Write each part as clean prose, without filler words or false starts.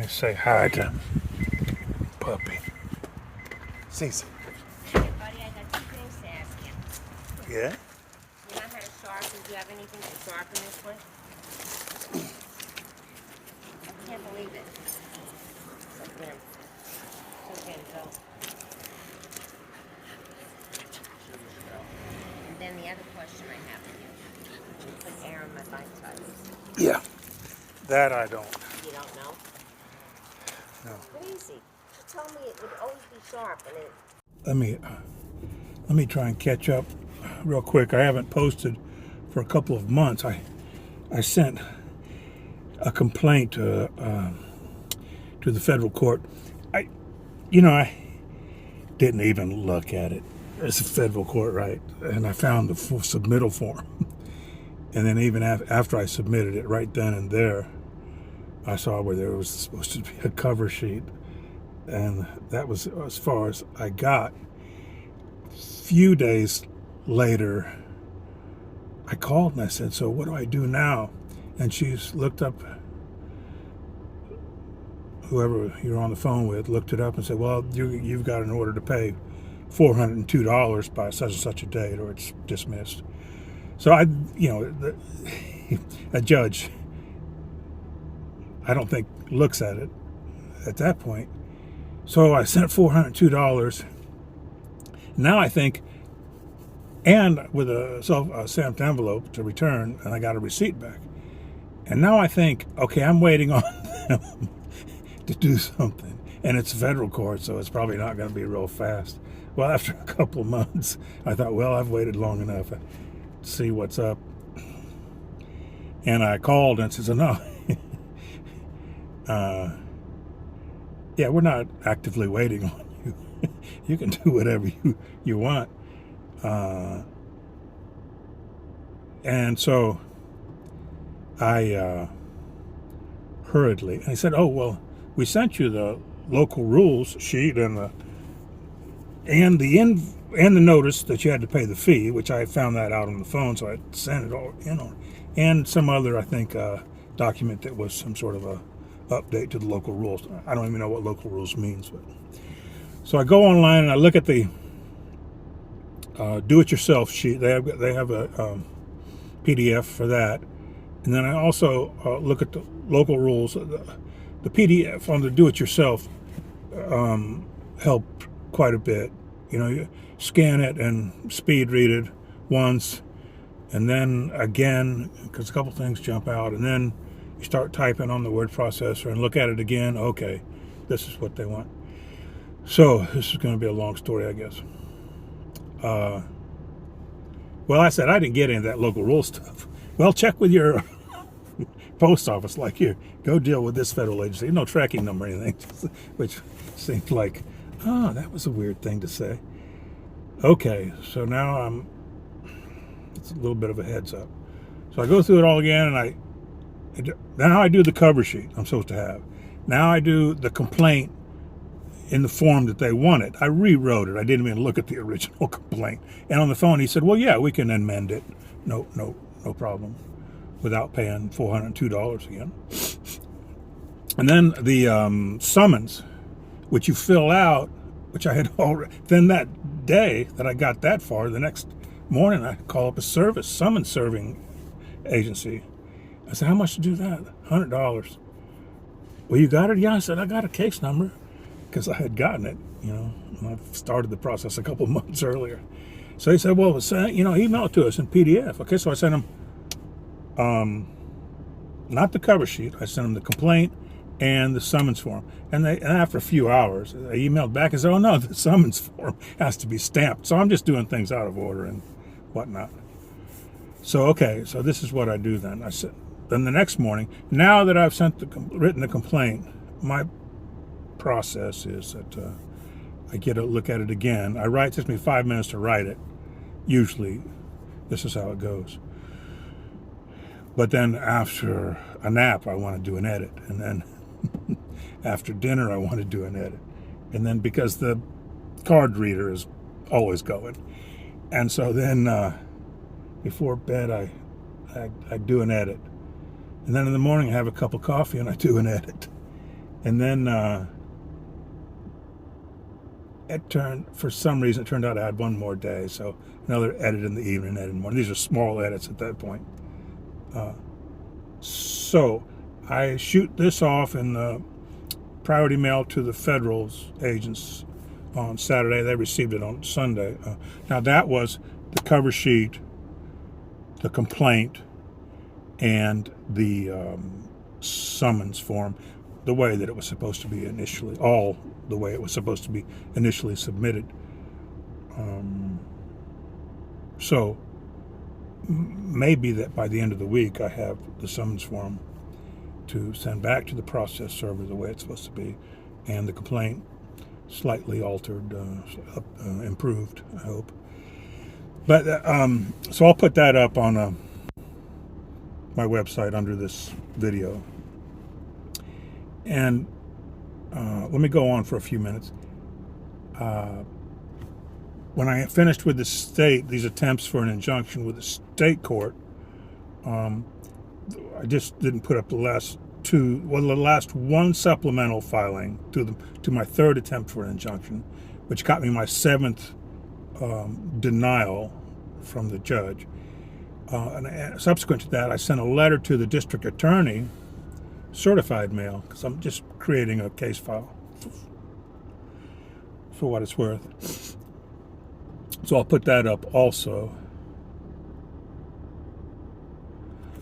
me say hi to puppy. Cece. Hey, buddy, I got two things to ask you. Yeah? You know how to sharpen? Do you have anything to sharpen this with? I can't believe it. It's like damn. So again, go. And then the other question I have for you. You put air on my bike tires. Yeah. That I don't. You don't know? No. Crazy. You told me it would always be sharp, and it. Let me try and catch up real quick. I haven't posted for a couple of months. I sent a complaint to the federal court. I didn't even look at it. It's a federal court, right? And I found the submittal form. And then even after I submitted it, right then and there, I saw where there was supposed to be a cover sheet. And that was as far as I got. A few days later, I called and I said, so what do I do now? And she's looked up, whoever you're on the phone with, looked it up and said, well, you've got an order to pay $402 by such and such a date, or it's dismissed. So a judge, I don't think looks at it at that point. So I sent $402. Now I think, and with a stamped envelope to return, and I got a receipt back. And now I think, okay, I'm waiting on them to do something. And it's federal court, so it's probably not going to be real fast. Well, after a couple of months, I thought, well, I've waited long enough to see what's up. And I called and said, no, yeah, we're not actively waiting on you. You can do whatever you want. And so I hurriedly, and he said, oh, well, we sent you the local rules sheet and the notice that you had to pay the fee, which I found that out on the phone, so I sent it all in on, and some other, I think, document that was some sort of a update to the local rules. I don't even know what local rules means, but so I go online and I look at the do-it-yourself sheet. They have a PDF for that, and then I also look at the local rules. The PDF on the do-it-yourself helped quite a bit. You scan it and speed read it once, and then again, because a couple things jump out, and then you start typing on the word processor and look at it again. Okay, this is what they want. So this is going to be a long story, I guess. Well, I said I didn't get any of that local rule stuff. Well, check with your post office, like, here, go deal with this federal agency. No tracking number or anything, which seemed like, that was a weird thing to say. Okay, so now it's a little bit of a heads up. So I go through it all again, and now I do the cover sheet I'm supposed to have. Now I do the complaint in the form that they wanted. I rewrote it. I didn't even look at the original complaint. And on the phone, he said, well, yeah, we can amend it. No problem, without paying $402 again. And then the summons, which you fill out, which I had already, then that day that I got that far, the next morning I call up a summons serving agency. I said, how much to do that? $100. Well, you got it? Yeah, I said, I got a case number, because I had gotten it, when I started the process a couple of months earlier. So he said, well, email it to us in PDF. Okay, so I sent him, not the cover sheet, I sent him the complaint and the summons form. And after a few hours, they emailed back and said, oh no, the summons form has to be stamped. So I'm just doing things out of order and whatnot. So, okay, so this is what I do then. I said, then the next morning, now that I've written the complaint, my process is that I get a look at it again. It takes me 5 minutes to write it. Usually, this is how it goes. But then after a nap, I want to do an edit. And then after dinner, I want to do an edit. And then because the card reader is always going. And so then before bed, I do an edit. And then in the morning, I have a cup of coffee and I do an edit. And then for some reason, it turned out I had one more day. So another edit in the evening, edit in the morning. These are small edits at that point. So I shoot this off in the priority mail to the federal agents on Saturday. They received it on Sunday. Now that was the cover sheet, the complaint, and the summons form, the way that it was supposed to be initially, all the way it was supposed to be initially submitted. So maybe that by the end of the week I have the summons form to send back to the process server the way it's supposed to be, and the complaint slightly altered, improved, I hope. But so I'll put that up on my website under this video. And let me go on for a few minutes. When I finished with the state, these attempts for an injunction with the state court, I just didn't put up the last one supplemental filing to my third attempt for an injunction, which got me my seventh denial from the judge. And subsequent to that, I sent a letter to the district attorney, certified mail, because I'm just creating a case file for what it's worth. So I'll put that up also.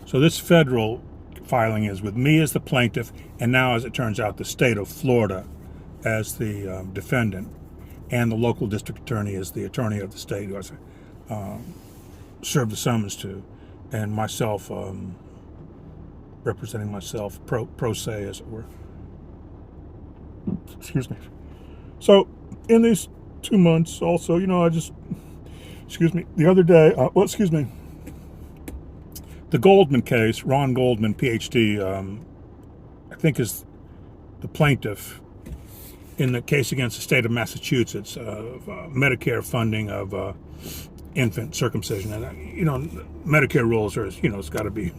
So this federal filing is with me as the plaintiff, and now, as it turns out, the state of Florida as the defendant, and the local district attorney is the attorney of the state who I served the summons to, and myself representing myself pro se, as it were. Excuse me. So in these 2 months also, I just, the other day, the Goldman case, Ron Goldman, PhD, I think is the plaintiff in the case against the state of Massachusetts, Medicare funding of infant circumcision. And, Medicare rules are, it's got to be,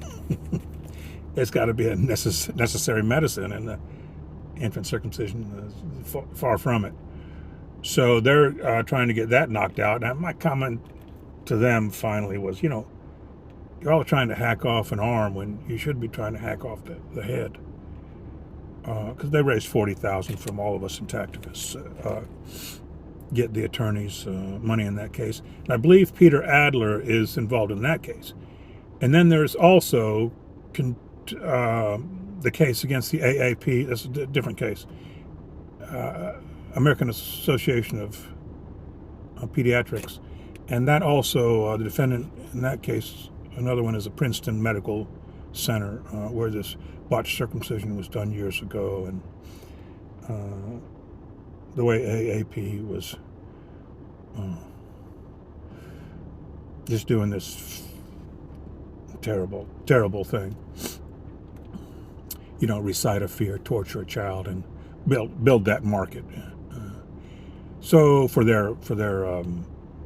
it's got to be a necessary medicine, and infant circumcision is far from it. So they're trying to get that knocked out. And my comment to them finally was, you're all trying to hack off an arm when you should be trying to hack off the head. Because they raised $40,000 from all of us intactivists, get the attorney's money in that case. And I believe Peter Adler is involved in that case. And then there's also the case against the AAP. That's a different case. American Association of Pediatrics. And that also, the defendant in that case, another one is a Princeton Medical Center, where this botched circumcision was done years ago, and the way AAP was just doing this terrible, terrible thing. Recite a fear, torture a child, and build that market. So for their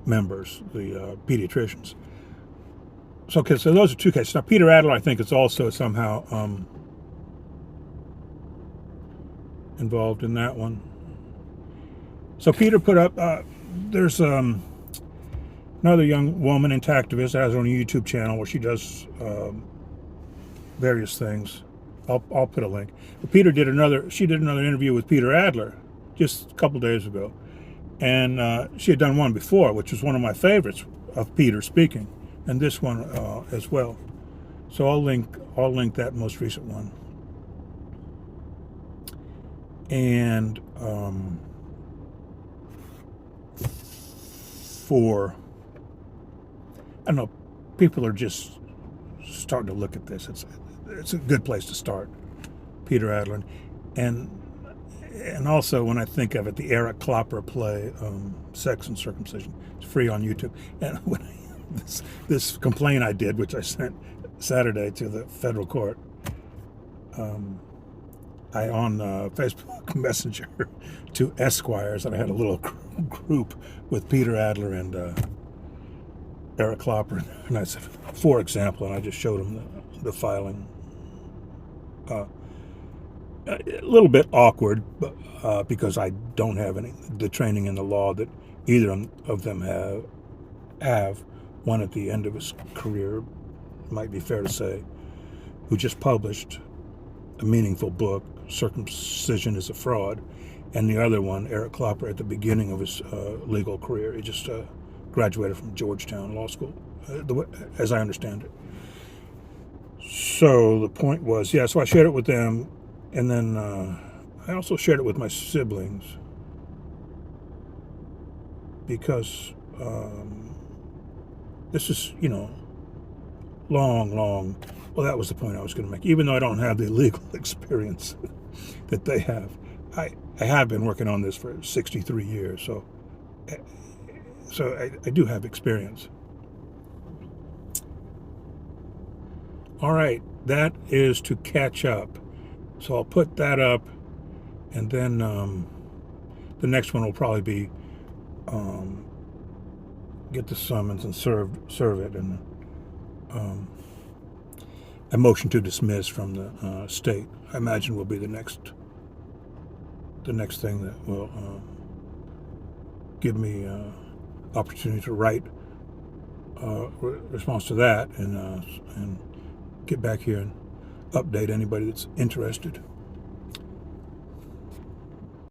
members, the pediatricians. So those are two cases. Now, Peter Adler, I think, is also somehow involved in that one. So Peter put up, there's another young woman, intactivist, that has her own YouTube channel where she does various things. I'll put a link. But she did another interview with Peter Adler just a couple days ago. And she had done one before, which was one of my favorites of Peter speaking. And this one as well. So I'll link that most recent one. And I don't know, people are just starting to look at this. It's a good place to start. Peter Adler. And also, when I think of it, the Eric Klopper play, Sex and Circumcision. It's free on YouTube. And when this complaint I did, which I sent Saturday to the federal court, I on Facebook Messenger to Esquires, and I had a little group with Peter Adler and Eric Klopper, and I said, for example, and I just showed him the filing. a little bit awkward, but because I don't have the training in the law that either of them have. One at the end of his career, might be fair to say, who just published a meaningful book, Circumcision is a Fraud, and the other one, Eric Klopper, at the beginning of his legal career. He just graduated from Georgetown Law School, as I understand it. So the point was, yeah, so I shared it with them, and then I also shared it with my siblings because this is, long, well, that was the point I was going to make. Even though I don't have the legal experience that they have, I have been working on this for 63 years, so I do have experience. All right, that is to catch up. So I'll put that up, and then the next one will probably be get the summons and serve it, and a motion to dismiss from the state. I imagine will be the next thing that will give me opportunity to write response to that, and get back here and update anybody that's interested.